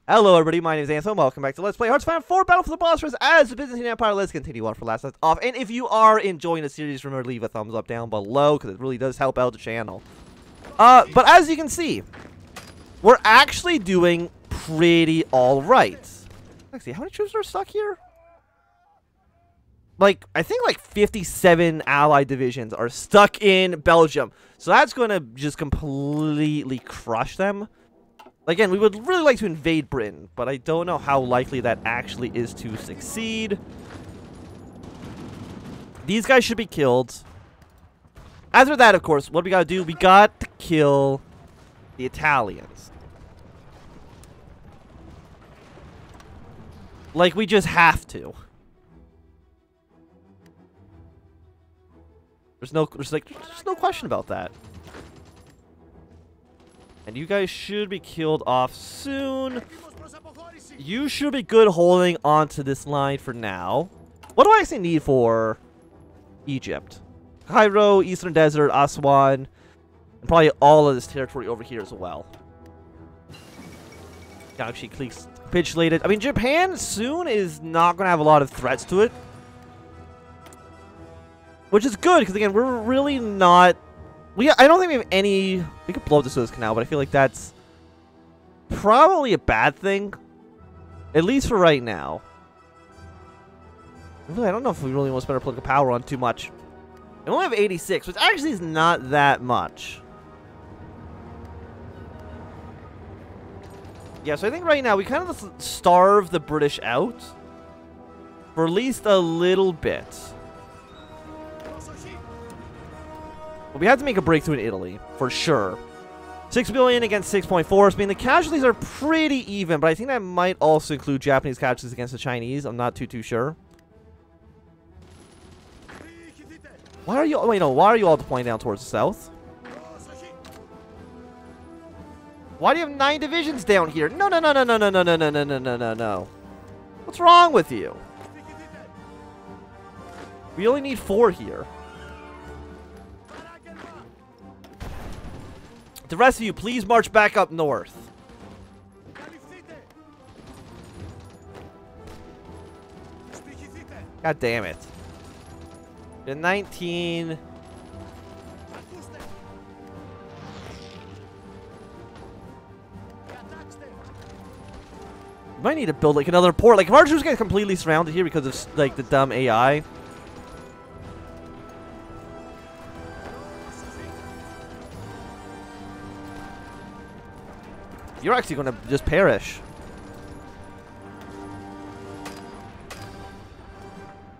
Hello everybody, my name is Anthnwam. Welcome back to Let's Play Hearts of Iron 4 Battle for the Bosporus as the Byzantine Empire. Let's continue on for last night off. And if you are enjoying the series, remember to leave a thumbs up down below because it really does help out the channel. But as you can see, we're actually doing pretty alright. Let's see, how many troops are stuck here? Like, I think like 57 allied divisions are stuck in Belgium. So that's going to just completely crush them. Again, we would really like to invade Britain, but I don't know how likely that actually is to succeed. These guys should be killed. After that, of course, what we gotta do, we got to kill the Italians. Like, we just have to. There's no question about that. And you guys should be killed off soon. You should be good holding onto this line for now. What do I actually need for Egypt? Cairo, Eastern Desert, Aswan, and probably all of this territory over here as well. Actually, capitulated. I mean, Japan soon is not going to have a lot of threats to it. Which is good, because again, we're really not... I don't think we have any... We could blow up the Suez Canal, but I feel like that's probably a bad thing. At least for right now. Really, I don't know if we really want to spend our political power on too much. We only have 86, which actually is not that much. Yeah, so I think right now we kind of just starve the British out. For at least a little bit. But we have to make a breakthrough in Italy, for sure. 6 billion against 6.4. I mean, the casualties are pretty even, but I think that might also include Japanese casualties against the Chinese. I'm not too sure. Why are you? Wait, no. Why are you all deploying down towards the south? Why do you have 9 divisions down here? No. What's wrong with you? We only need 4 here. The rest of you, please march back up north. God damn it. The 19. We might need to build like another port. Like if our troops get completely surrounded here because of like the dumb AI. You're actually going to just perish.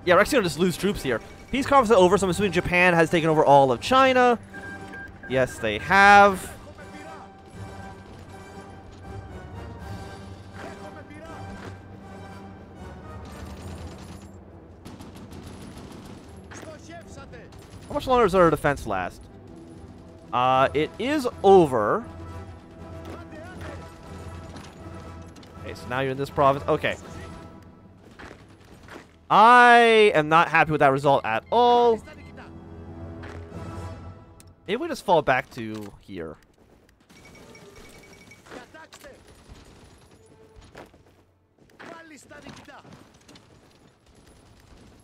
Yeah, we're actually going to just lose troops here. Peace conference is over, so I'm assuming Japan has taken over all of China. Yes, they have. How much longer does our defense last? It is over. Okay, so now you're in this province. Okay. I am not happy with that result at all. Maybe we just fall back to here.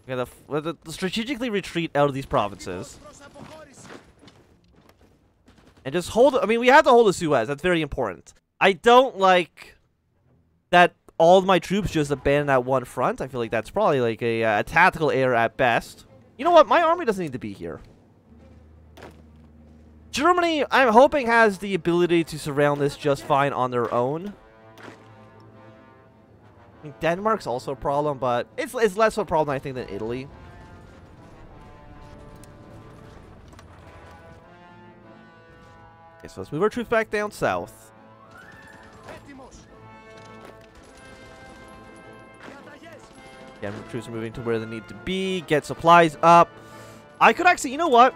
Okay, the strategically retreat out of these provinces. And just hold... I mean, we have to hold the Suez. That's very important. I don't like... that all of my troops just abandon that one front. I feel like that's probably like a tactical error at best. You know what? My army doesn't need to be here. Germany, I'm hoping, has the ability to surround this just fine on their own. I mean, Denmark's also a problem, but it's less of a problem, I think, than Italy. Okay, so let's move our troops back down south. Yeah, troops are moving to where they need to be. Get supplies up. I could actually, you know what?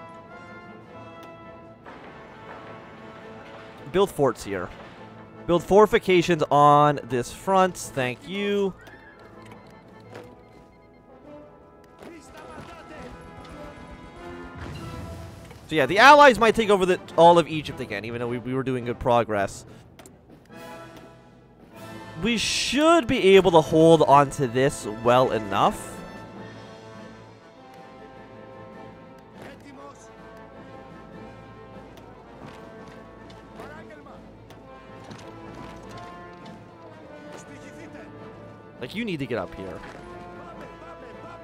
Build forts here. Build fortifications on this front. Thank you. So yeah, the Allies might take over all of Egypt again, even though we were doing good progress. we should be able to hold onto this well enough. Like, you need to get up here.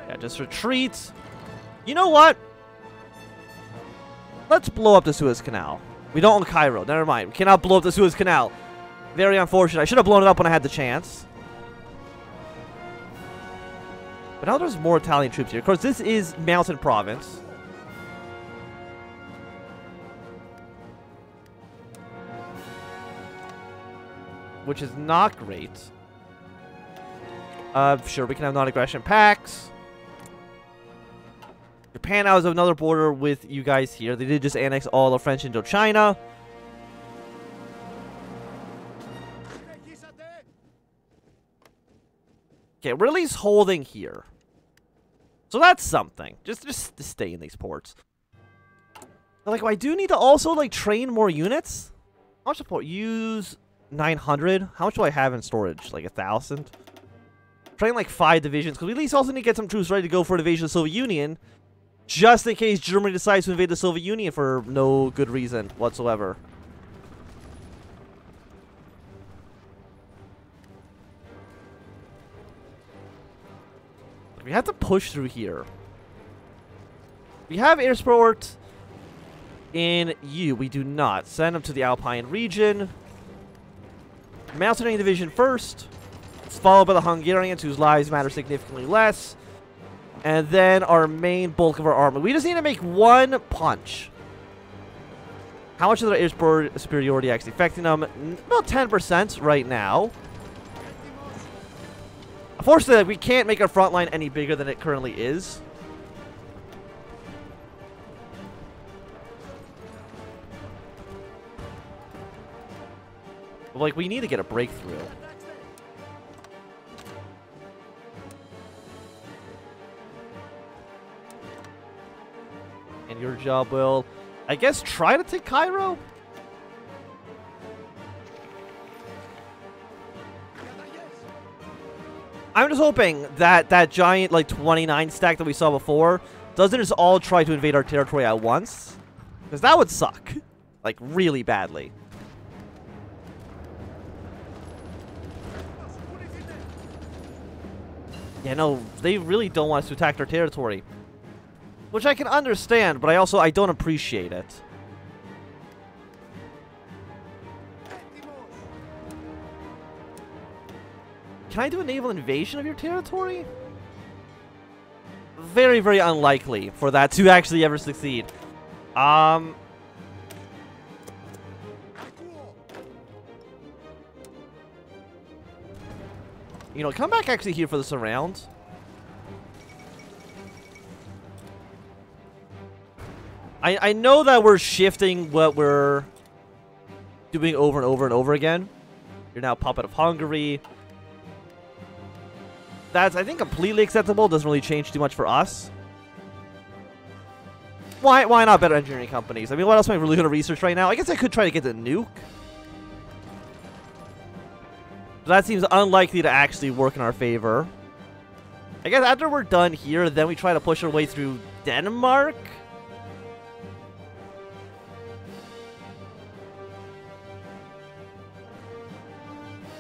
Yeah, just retreat. You know what? Let's blow up the Suez Canal. We don't own Cairo. Never mind. We cannot blow up the Suez Canal. Very unfortunate. I should have blown it up when I had the chance. But now there's more Italian troops here. Of course, this is Mountain Province. Which is not great. Sure, we can have non-aggression pacts. Japan now has another border with you guys here. They did just annex all of French Indochina. Okay, we're at least holding here. So that's something. Just to stay in these ports. But, like, I do need to also, like, train more units. How much support? Use 900. How much do I have in storage? Like 1,000? Train like 5 divisions, because we at least also need to get some troops ready to go for an invasion of the Soviet Union, just in case Germany decides to invade the Soviet Union for no good reason whatsoever. We have to push through here. We have air support in you. We do not. Send them to the Alpine region. Macedonian division first. It's followed by the Hungarians, whose lives matter significantly less. And then our main bulk of our army. We just need to make one punch. How much is their air superiority actually affecting them? About 10% right now. Unfortunately, we can't make our front line any bigger than it currently is. But, like, we need to get a breakthrough. And your job will, I guess, try to take Cairo? I'm just hoping that that giant, like, 29 stack that we saw before doesn't just all try to invade our territory at once. Because that would suck. Like, really badly. Yeah, no, they really don't want us to attack their territory. Which I can understand, but I don't appreciate it. Can I do a naval invasion of your territory? Very, very unlikely for that to actually ever succeed. You know, come back actually here for the surround. I know that we're shifting what we're doing over and over and over again. You're now puppet of Hungary. That's, I think, completely acceptable. Doesn't really change too much for us. Why not better engineering companies? I mean, what else am I really going to research right now? I guess I could try to get the nuke. But that seems unlikely to actually work in our favor. I guess after we're done here, then we try to push our way through Denmark.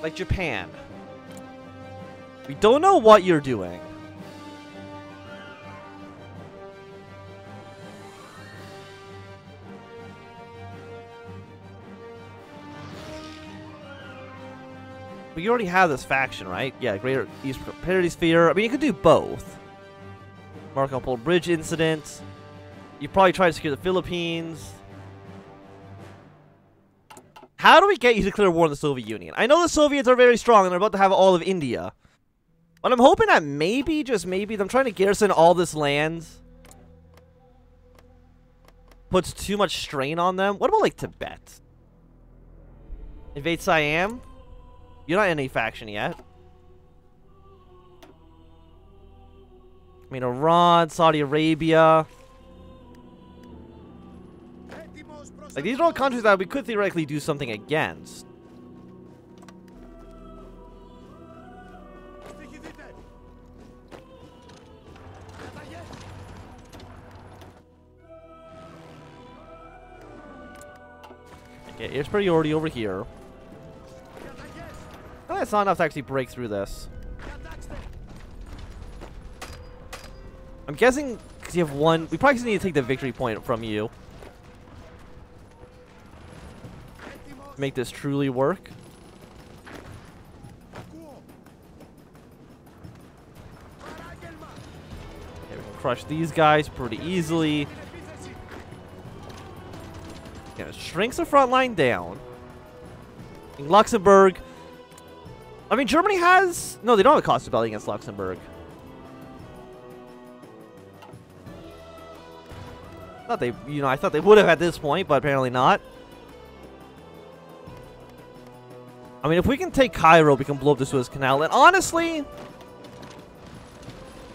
Like Japan. We don't know what you're doing. But you already have this faction, right? Yeah, Greater East Prosperity Sphere. I mean, you could do both. Marco Polo Bridge incident. You probably try to secure the Philippines. How do we get you to declare war on the Soviet Union? I know the Soviets are very strong and they're about to have all of India. But I'm hoping that maybe, just maybe, them trying to garrison all this land puts too much strain on them. What about, like, Tibet? Invade Siam? You're not in any faction yet. I mean, Iran, Saudi Arabia. Like, these are all countries that we could theoretically do something against. Okay, air superiority over here. Oh, that's not enough to actually break through this. I'm guessing because you have one, we probably just need to take the victory point from you. Make this truly work. Okay, we can crush these guys pretty easily. Yeah, it shrinks the front line down. In Luxembourg, I mean, Germany has... No, they don't have a cost rebellion against Luxembourg. Thought they, you know, I thought they would have at this point, but apparently not. I mean, if we can take Cairo, we can blow up the Suez Canal. And honestly,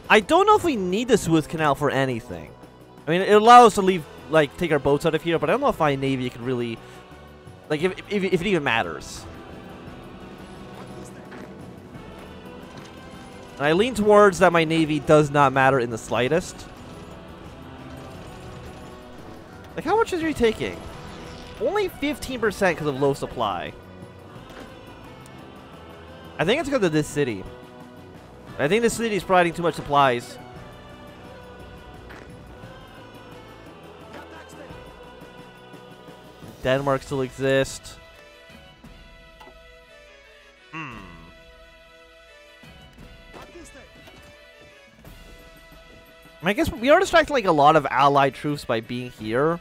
I don't know if we need the Suez Canal for anything. I mean, it allows us to leave, like, take our boats out of here, but I don't know if my navy can really, like, if it even matters. And I lean towards that my navy does not matter in the slightest. Like, how much is he taking? Only 15% because of low supply. I think it's because of this city. I think this city is providing too much supplies. Denmark still exists. I guess we are distracting like a lot of allied troops by being here.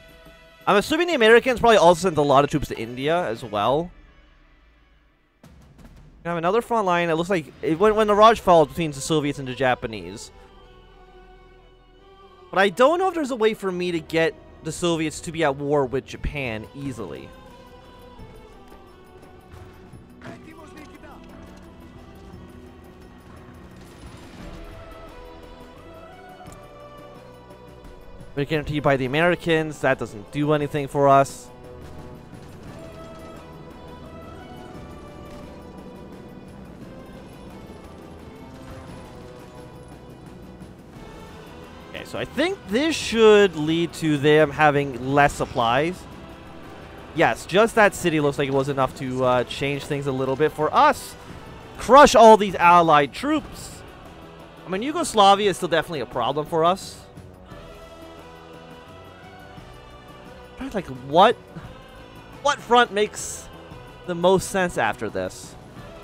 I'm assuming the Americans probably also sent a lot of troops to India as well. We have another front line. It looks like when the Raj falls between the Soviets and the Japanese. But I don't know if there's a way for me to get the Soviets to be at war with Japan easily. We're guaranteed by the Americans. That doesn't do anything for us. Okay, so I think this should lead to them having less supplies. Yes, just that city looks like it was enough to change things a little bit for us. Crush all these allied troops. I mean, Yugoslavia is still definitely a problem for us. Like, what front makes the most sense after this?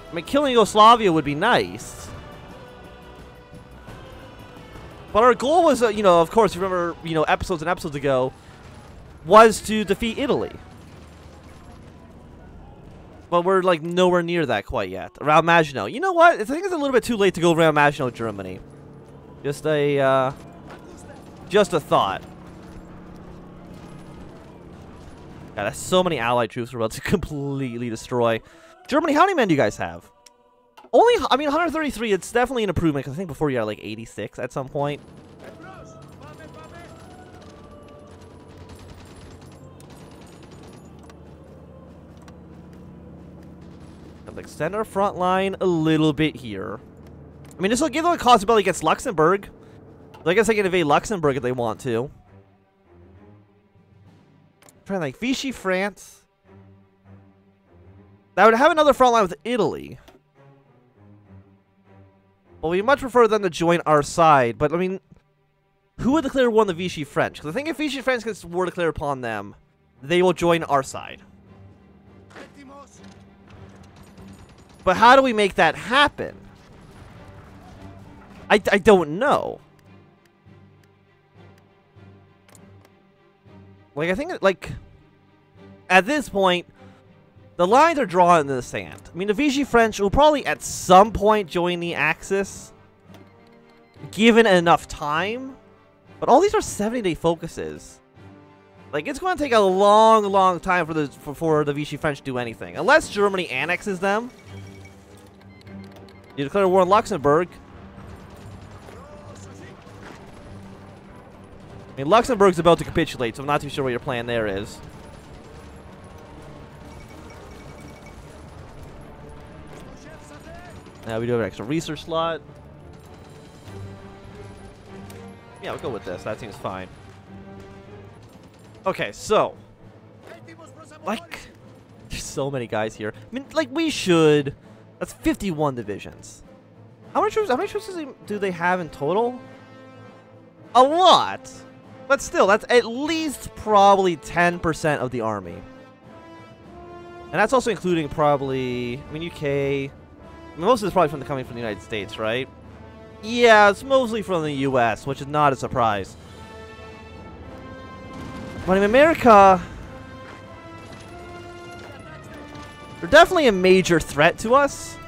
I mean, killing Yugoslavia would be nice. But our goal was, you know, of course, you remember, you know, episodes and episodes ago, was to defeat Italy. But we're, like, nowhere near that quite yet. Around Maginot. You know what? I think it's a little bit too late to go around Maginot, Germany. Just a thought. God, that's so many allied troops we're about to completely destroy. Germany, how many men do you guys have? Only, I mean, 133, it's definitely an improvement, because I think before you had like 86 at some point. Let's extend our front line a little bit here. I mean, this will give them a cost ability against Luxembourg. So I guess they can invade Luxembourg if they want to. Trying like Vichy, France. That would have another front line with Italy. Well, we much prefer them to join our side. But I mean, who would declare war on the Vichy French? Because I think if Vichy French gets war declared upon them, they will join our side. But how do we make that happen? I don't know. Like, I think, like, at this point, the lines are drawn in the sand. I mean, the Vichy French will probably at some point join the Axis, given enough time. But all these are 70-day focuses. Like, it's going to take a long, long time for the Vichy French to do anything. Unless Germany annexes them. You declare war on Luxembourg. I mean, Luxembourg's about to capitulate, so I'm not too sure what your plan there is. Now we do have an extra research slot. Yeah, we'll go with this. That seems fine. Okay, so, like, so many guys here. I mean, like, we should... That's 51 divisions. How many troops do they have in total? A lot! But still, that's at least probably 10% of the army. And that's also including probably... I mean, UK... I mean, most of it's probably coming from the United States, right? Yeah, it's mostly from the US, which is not a surprise. But in America... They're definitely a major threat to us.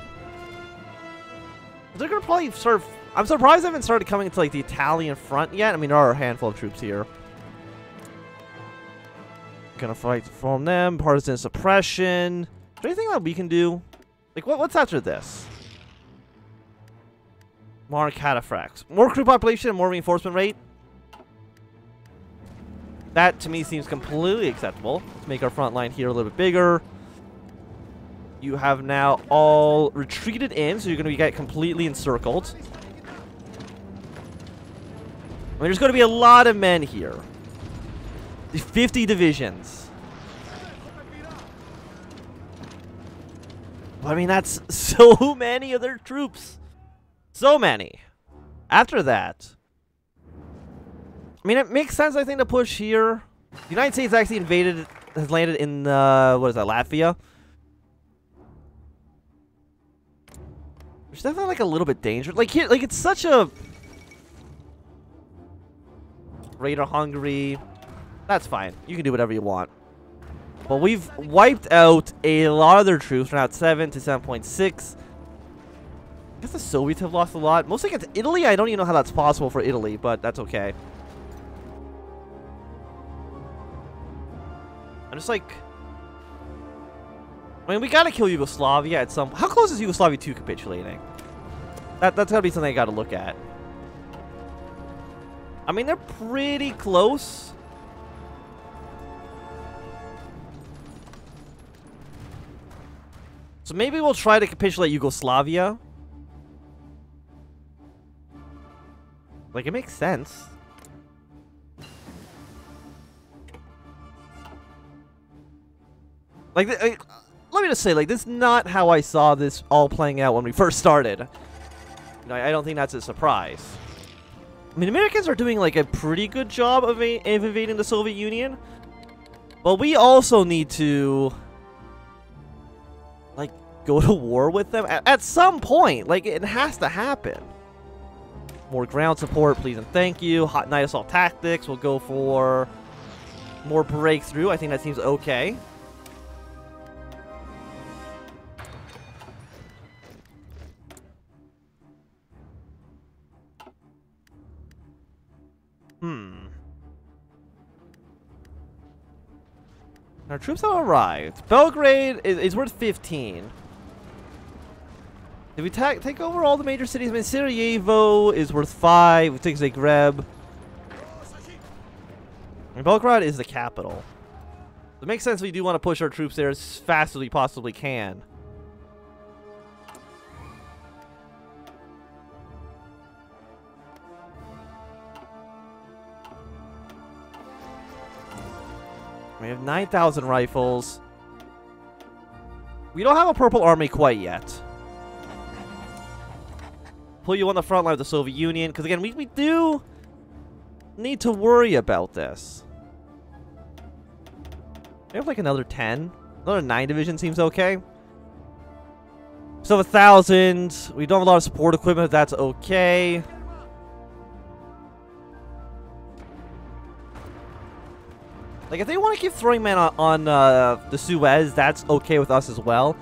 They're gonna probably start... I'm surprised they haven't started coming into, like, the Italian front yet. I mean, there are a handful of troops here. Gonna fight from them. Partisan suppression. Is there anything that we can do? Like, what's after this? More cataphracts. More crew population and more reinforcement rate. That, to me, seems completely acceptable. Let's make our front line here a little bit bigger. You have now all retreated in, so you're going to get completely encircled. I mean, there's going to be a lot of men here. 50 divisions. I mean, that's so many of their troops. So many. After that, I mean, it makes sense, I think, to push here. The United States actually has landed in, what is that, Latvia? There's definitely, like, a little bit dangerous. Like, here, like, it's such a... Raider Hungary. That's fine. You can do whatever you want. But we've wiped out a lot of their troops. We're now at 7 to 7.6. I guess the Soviets have lost a lot. Mostly against Italy. I don't even know how that's possible for Italy, but that's okay. I'm just like... I mean, we gotta kill Yugoslavia at some... How close is Yugoslavia to capitulating? That's gotta be something I gotta look at. I mean, they're pretty close. So maybe we'll try to capitulate Yugoslavia. Like, it makes sense. Like, let me just say, like, this is not how I saw this all playing out when we first started. You know, I don't think that's a surprise. I mean, Americans are doing, like, a pretty good job of invading the Soviet Union. But we also need to, like, go to war with them at some point. Like, it has to happen. More ground support, please and thank you. Hot night assault tactics. We'll go for more breakthrough. I think that seems okay. Our troops have arrived. Belgrade is worth 15. If we take over all the major cities, I mean, Sarajevo is worth 5. We take Zagreb. And Belgrade is the capital. It makes sense we do want to push our troops there as fast as we possibly can. We have 9,000 rifles. We don't have a purple army quite yet. Pull you on the front line of the Soviet Union, because again, we do need to worry about this. We have like another 10. Another 9 division seems okay. So 1,000. We don't have a lot of support equipment. That's okay. Like, if they want to keep throwing men on the Suez, that's okay with us as well.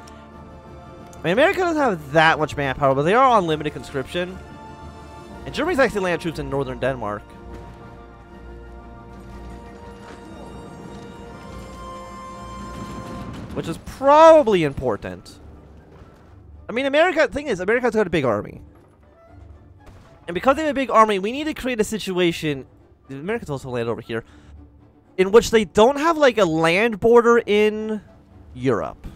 I mean, America doesn't have that much manpower, but they are on limited conscription. And Germany's actually landed troops in northern Denmark. Which is probably important. I mean, the thing is, America's got a big army. And because they have a big army, we need to create a situation... The Americans also landed over here. In which they don't have, like, a land border in Europe.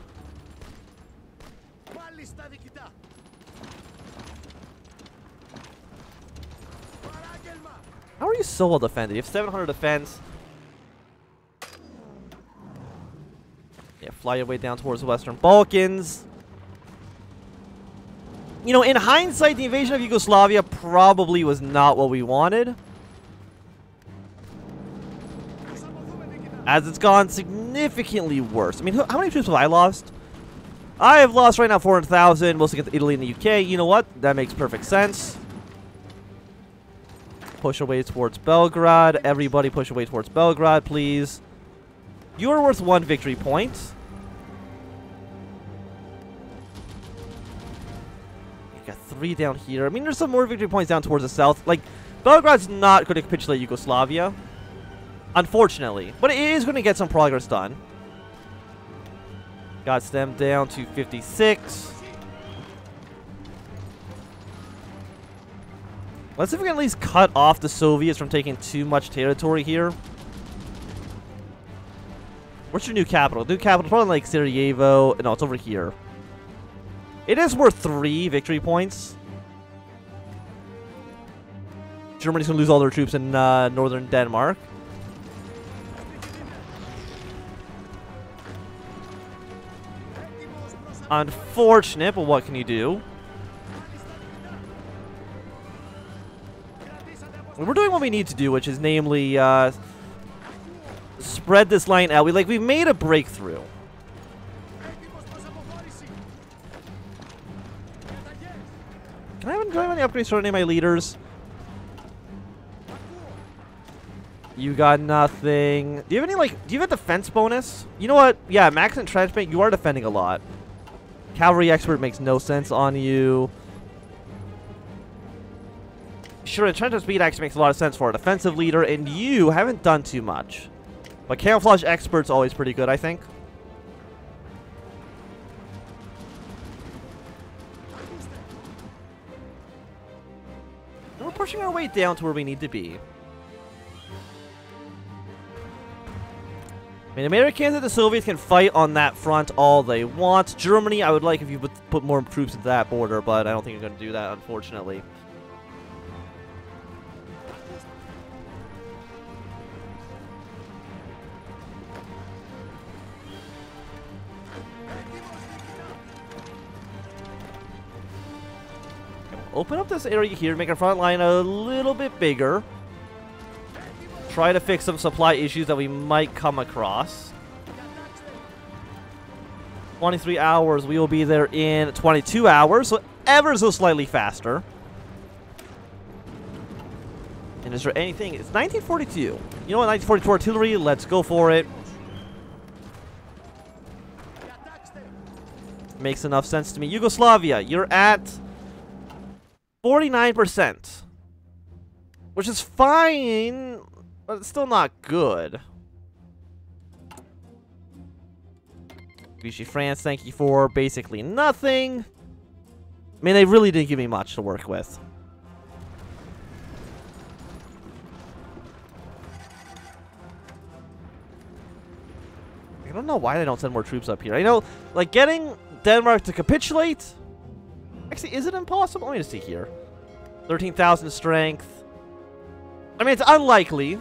How are you so well defended? You have 700 defense. Yeah, fly your way down towards the Western Balkans. You know, in hindsight, the invasion of Yugoslavia probably was not what we wanted, as it's gone significantly worse. I mean, how many troops have I lost? I have lost right now 400,000, mostly against Italy and the UK. You know what? That makes perfect sense. Push away towards Belgrade. Everybody push away towards Belgrade, please. You are worth 1 victory point. You've got 3 down here. I mean, there's some more victory points down towards the south. Like, Belgrade's not going to capitulate Yugoslavia, unfortunately. But it is going to get some progress done. Got them down to 56. Let's see if we can at least cut off the Soviets from taking too much territory here. Where's your new capital? New capital, probably like Sarajevo. No, it's over here. It is worth 3 victory points. Germany's going to lose all their troops in northern Denmark. Unfortunate, but what can you do? We're doing what we need to do, which is namely spread this line out. We made a breakthrough. Do I have any upgrades for any of my leaders? You got nothing. Do you have any, do you have a defense bonus? You know what? Yeah, max entrenchment, you are defending a lot. Cavalry expert makes no sense on you. Sure, entrenchment speed actually makes a lot of sense for a defensive leader, and you haven't done too much. But camouflage expert's always pretty good, I think. And we're pushing our way down to where we need to be. I mean, Americans and the Soviets can fight on that front all they want. Germany, I would like if you would put more troops into that border, but I don't think you're going to do that, unfortunately. Open up this area here, make our front line a little bit bigger. Try to fix some supply issues that we might come across. 23 hours, we will be there in 22 hours, so ever so slightly faster. And is there anything? It's 1942. You know what, 1942 artillery, let's go for it. Makes enough sense to me. Yugoslavia, you're at 49%, which is fine, but it's still not good. Vichy France, thank you for basically nothing. I mean, they really didn't give me much to work with. I don't know why they don't send more troops up here. I know, like, getting Denmark to capitulate... Actually, is it impossible? Let me just see here. 13,000 strength. I mean, it's unlikely.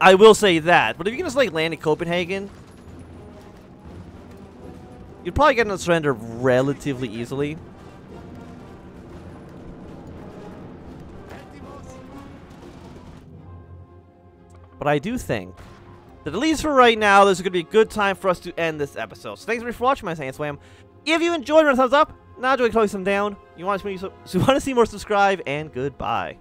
I will say that. But if you can just, land in Copenhagen, you'd probably get them to surrender relatively easily. But I do think that at least for right now, this is going to be a good time for us to end this episode. So thanks for watching, my Anthnwam. If you enjoyed, run a thumbs up. Not enjoying, close them down. You want to see more, subscribe, and goodbye.